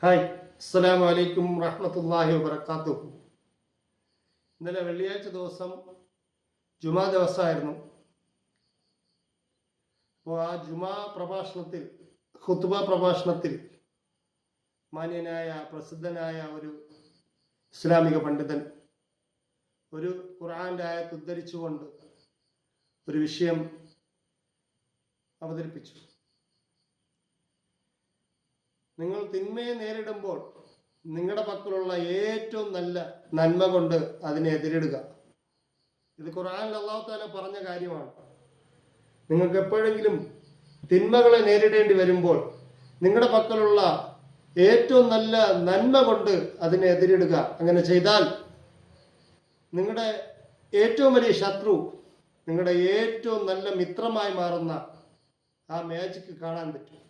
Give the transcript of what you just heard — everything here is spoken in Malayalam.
ഹായ്, അസ്സലാമു അലൈക്കും റഹ്മത്തുള്ളാഹി വബറകാതുഹു. ഇന്നലെ വെള്ളിയാഴ്ച ദിവസം ജുമാ ദിവസമായിരുന്നു. അപ്പോൾ ആ ജുമാ പ്രഭാഷണത്തിൽ, ഖുത്ബ പ്രഭാഷണത്തിൽ മാന്യനായ പ്രസിദ്ധനായ ഒരു ഇസ്ലാമിക പണ്ഡിതൻ ഒരു ഖുർആന്റെ ആയത്ത് ഉദ്ധരിച്ചുകൊണ്ട് ഒരു വിഷയം അവതരിപ്പിച്ചു. നിങ്ങൾ തിന്മയെ നേരിടുമ്പോൾ നിങ്ങളുടെ പക്കലുള്ള ഏറ്റവും നല്ല നന്മ കൊണ്ട് അതിനെ എതിരിടുക. ഇത് ഖുർആനിൽ അല്ലാഹു തആല പറഞ്ഞ കാര്യമാണ്. നിങ്ങൾക്ക് എപ്പോഴെങ്കിലും തിന്മകളെ നേരിടേണ്ടി വരുമ്പോൾ നിങ്ങളുടെ പക്കലുള്ള ഏറ്റവും നല്ല നന്മ കൊണ്ട് അതിനെ എതിരിടുക. അങ്ങനെ ചെയ്താൽ നിങ്ങളുടെ ഏറ്റവും വലിയ ശത്രു നിങ്ങളുടെ ഏറ്റവും നല്ല മിത്രമായി മാറുന്ന ആ മാജിക്ക് കാണാൻ പറ്റും.